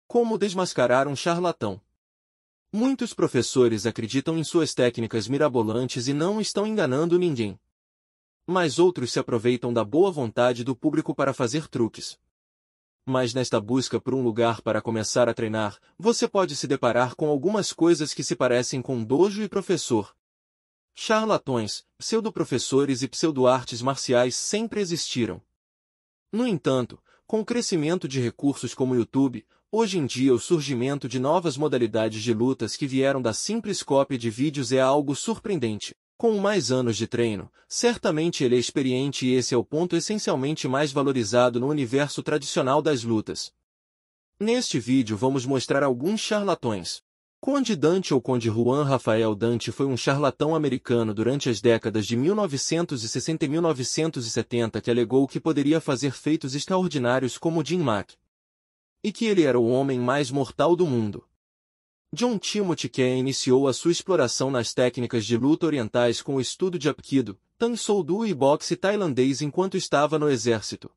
Como desmascarar um charlatão? Muitos professores acreditam em suas técnicas mirabolantes e não estão enganando ninguém. Mas outros se aproveitam da boa vontade do público para fazer truques. Mas nesta busca por um lugar para começar a treinar, você pode se deparar com algumas coisas que se parecem com dojo e professor. Charlatões, pseudo-professores e pseudo-artes marciais sempre existiram. No entanto, com o crescimento de recursos como o YouTube, hoje em dia o surgimento de novas modalidades de lutas que vieram da simples cópia de vídeos é algo surpreendente. Com mais anos de treino, certamente ele é experiente e esse é o ponto essencialmente mais valorizado no universo tradicional das lutas. Neste vídeo vamos mostrar alguns charlatões. Conde Dante ou Conde Juan Rafael Dante foi um charlatão americano durante as décadas de 1960 e 1970 que alegou que poderia fazer feitos extraordinários como Jim Mack. E que ele era o homem mais mortal do mundo. John Timothy Kane iniciou a sua exploração nas técnicas de luta orientais com o estudo de Apkido, Tang Soo Do e boxe tailandês enquanto estava no exército.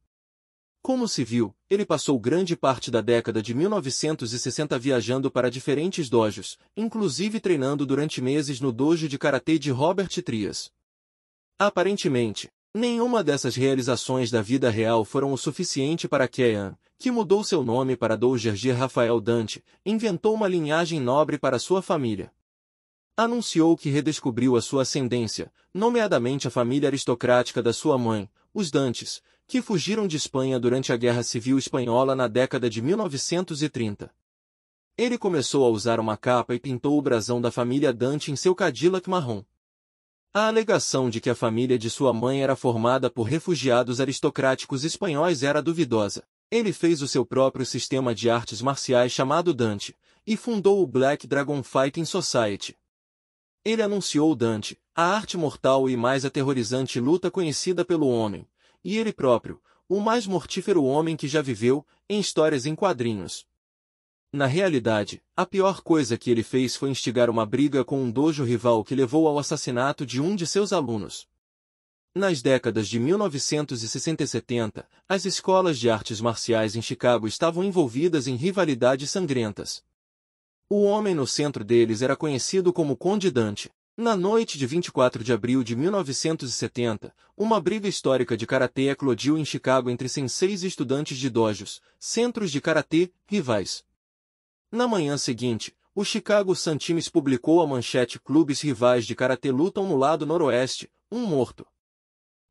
Como civil, ele passou grande parte da década de 1960 viajando para diferentes dojos, inclusive treinando durante meses no dojo de karatê de Robert Trias. Aparentemente, nenhuma dessas realizações da vida real foram o suficiente para Kane, que mudou seu nome para Dogergir Rafael Dante, inventou uma linhagem nobre para sua família. Anunciou que redescobriu a sua ascendência, nomeadamente a família aristocrática da sua mãe, os Dantes, que fugiram de Espanha durante a Guerra Civil Espanhola na década de 1930. Ele começou a usar uma capa e pintou o brasão da família Dante em seu Cadillac marrom. A alegação de que a família de sua mãe era formada por refugiados aristocráticos espanhóis era duvidosa. Ele fez o seu próprio sistema de artes marciais chamado Dante, e fundou o Black Dragon Fighting Society. Ele anunciou Dante, a arte mortal e mais aterrorizante luta conhecida pelo homem, e ele próprio, o mais mortífero homem que já viveu, em histórias em quadrinhos. Na realidade, a pior coisa que ele fez foi instigar uma briga com um dojo rival que levou ao assassinato de um de seus alunos. Nas décadas de 1960 e 70, as escolas de artes marciais em Chicago estavam envolvidas em rivalidades sangrentas. O homem no centro deles era conhecido como Conde Dante. Na noite de 24 de abril de 1970, uma briga histórica de karatê eclodiu em Chicago entre senseis e estudantes de dojos, centros de karatê, rivais. Na manhã seguinte, o Chicago Sun-Times publicou a manchete Clubes rivais de karatê lutam no lado noroeste, um morto.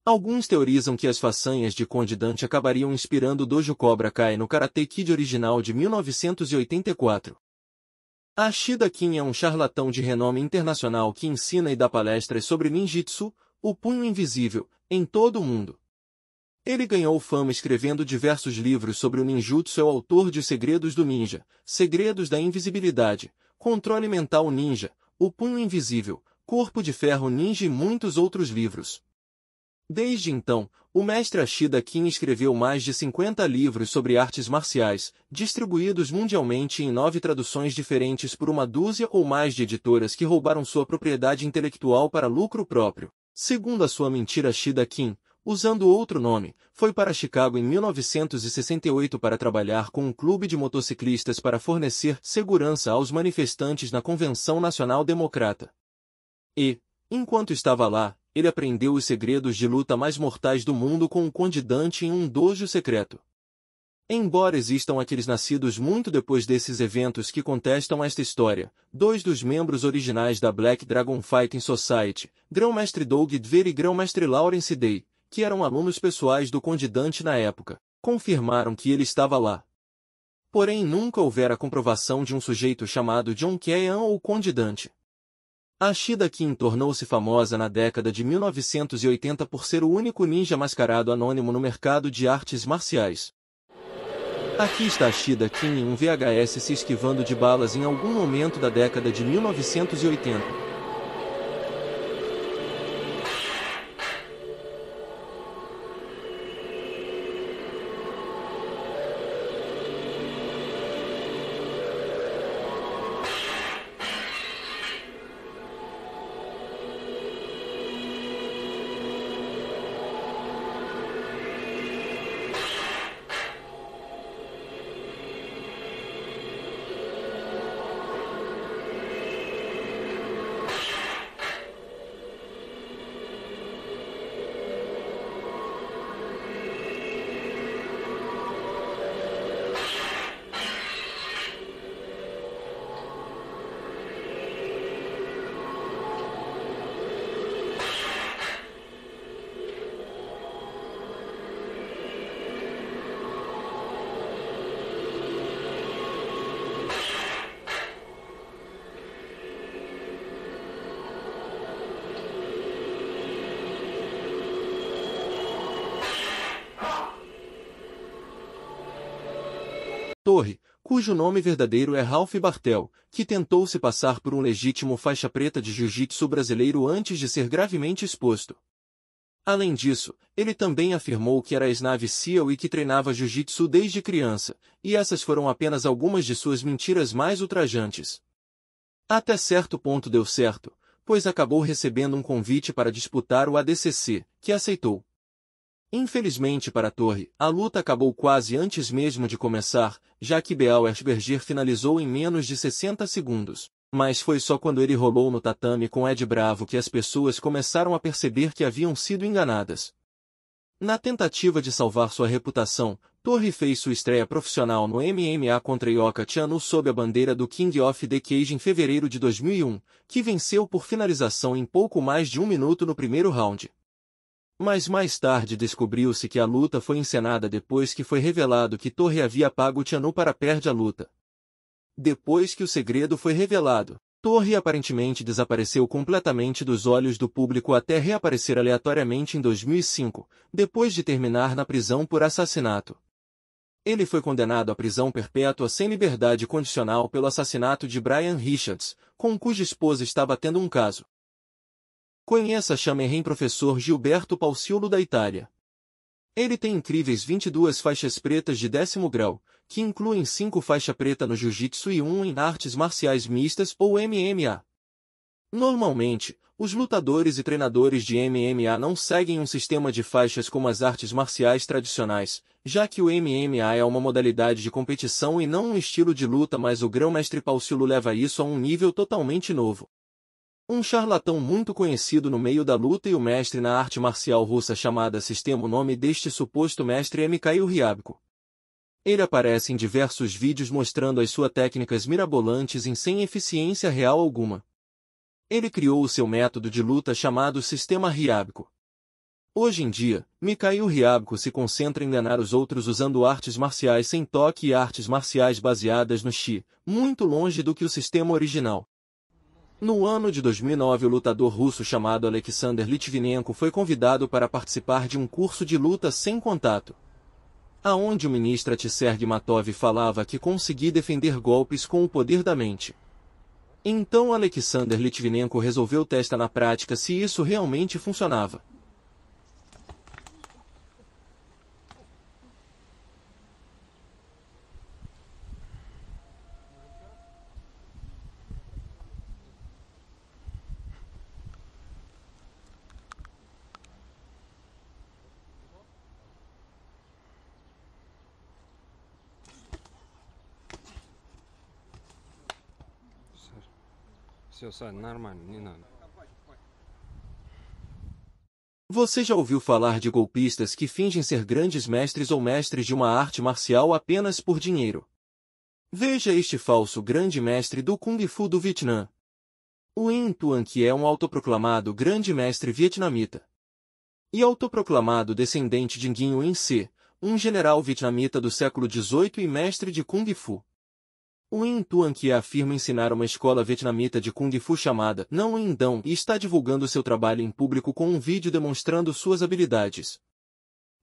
Alguns teorizam que as façanhas de Conde Dante acabariam inspirando o dojo Cobra Kai no Karate Kid original de 1984. Ashida Kin é um charlatão de renome internacional que ensina e dá palestras sobre ninjitsu, o punho invisível, em todo o mundo. Ele ganhou fama escrevendo diversos livros sobre o ninjutsu. É o autor de Os Segredos do Ninja, Segredos da Invisibilidade, Controle Mental Ninja, O Punho Invisível, Corpo de Ferro Ninja e muitos outros livros. Desde então, o mestre Ashida Kin escreveu mais de 50 livros sobre artes marciais, distribuídos mundialmente em 9 traduções diferentes por uma dúzia ou mais de editoras que roubaram sua propriedade intelectual para lucro próprio. Segundo a sua mentira, Ashida Kin, usando outro nome, foi para Chicago em 1968 para trabalhar com um clube de motociclistas para fornecer segurança aos manifestantes na Convenção Nacional Democrata. E, enquanto estava lá, ele aprendeu os segredos de luta mais mortais do mundo com o Conde Dante em um dojo secreto. Embora existam aqueles nascidos muito depois desses eventos que contestam esta história, 2 dos membros originais da Black Dragon Fighting Society, Grão-Mestre Doug Dver e Grão-Mestre Lawrence Day, que eram alunos pessoais do Conde Dante na época, confirmaram que ele estava lá. Porém nunca houvera comprovação de um sujeito chamado John Kane ou Conde Dante. Ashida Kin tornou-se famosa na década de 1980 por ser o único ninja mascarado anônimo no mercado de artes marciais. Aqui está Ashida Kin em um VHS se esquivando de balas em algum momento da década de 1980. Torre, cujo nome verdadeiro é Ralph Bartel, que tentou se passar por um legítimo faixa preta de jiu-jitsu brasileiro antes de ser gravemente exposto. Além disso, ele também afirmou que era ex-Navy SEAL e que treinava jiu-jitsu desde criança, e essas foram apenas algumas de suas mentiras mais ultrajantes. Até certo ponto deu certo, pois acabou recebendo um convite para disputar o ADCC, que aceitou. Infelizmente para Torre, a luta acabou quase antes mesmo de começar, já que Beal Erzberger finalizou em menos de 60 segundos. Mas foi só quando ele rolou no tatame com Ed Bravo que as pessoas começaram a perceber que haviam sido enganadas. Na tentativa de salvar sua reputação, Torre fez sua estreia profissional no MMA contra Ioka Chanu sob a bandeira do King of the Cage em fevereiro de 2001, que venceu por finalização em pouco mais de 1 minuto no primeiro round. Mas mais tarde descobriu-se que a luta foi encenada depois que foi revelado que Torre havia pago Chanu para perder a luta. Depois que o segredo foi revelado, Torre aparentemente desapareceu completamente dos olhos do público até reaparecer aleatoriamente em 2005, depois de terminar na prisão por assassinato. Ele foi condenado à prisão perpétua sem liberdade condicional pelo assassinato de Brian Richards, com cuja esposa estava tendo um caso. Conheça Chamerem Professor Gilberto Pauciolo da Itália. Ele tem incríveis 22 faixas pretas de 10º grau, que incluem 5 faixas preta no jiu-jitsu e 1 em artes marciais mistas ou MMA. Normalmente, os lutadores e treinadores de MMA não seguem um sistema de faixas como as artes marciais tradicionais, já que o MMA é uma modalidade de competição e não um estilo de luta, mas o grão-mestre Pauciolo leva isso a um nível totalmente novo. Um charlatão muito conhecido no meio da luta e o mestre na arte marcial russa chamada sistema. O nome deste suposto mestre é Mikhail Ryabko. Ele aparece em diversos vídeos mostrando as suas técnicas mirabolantes e sem eficiência real alguma. Ele criou o seu método de luta chamado Sistema Ryabko. Hoje em dia, Mikhail Ryabko se concentra em enganar os outros usando artes marciais sem toque e artes marciais baseadas no Chi, muito longe do que o sistema original. No ano de 2009, o lutador russo chamado Alexander Litvinenko foi convidado para participar de um curso de luta sem contato, aonde o ministro Sergei Matov falava que conseguia defender golpes com o poder da mente. Então Alexander Litvinenko resolveu testar na prática se isso realmente funcionava. Все, Сань, нормально, не надо. Você já ouviu falar de golpistas que fingem ser grandes mestres ou mestres de uma arte marcial apenas por dinheiro? Veja este falso grande mestre do Kung Fu do Vietnã. O Nguyen Tuan, que é um autoproclamado grande mestre vietnamita. E autoproclamado descendente de Nguyen Nguyen Se, um general vietnamita do século XVIII e mestre de Kung Fu. O Nguyen Tuan, que afirma ensinar uma escola vietnamita de Kung Fu chamada Não Nguyen Dong e está divulgando seu trabalho em público com um vídeo demonstrando suas habilidades.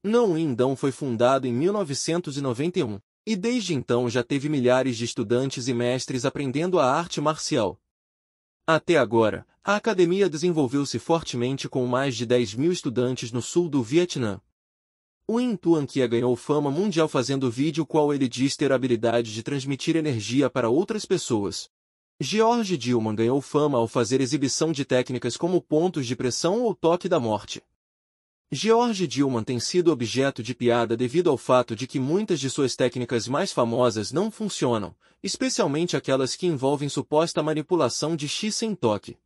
Não Nguyen Dong foi fundado em 1991, e desde então já teve milhares de estudantes e mestres aprendendo a arte marcial. Até agora, a academia desenvolveu-se fortemente com mais de 10.000 estudantes no sul do Vietnã. O Nguyen Tuan Kia ganhou fama mundial fazendo vídeo qual ele diz ter a habilidade de transmitir energia para outras pessoas. George Dillman ganhou fama ao fazer exibição de técnicas como pontos de pressão ou toque da morte. George Dillman tem sido objeto de piada devido ao fato de que muitas de suas técnicas mais famosas não funcionam, especialmente aquelas que envolvem suposta manipulação de Chi sem toque.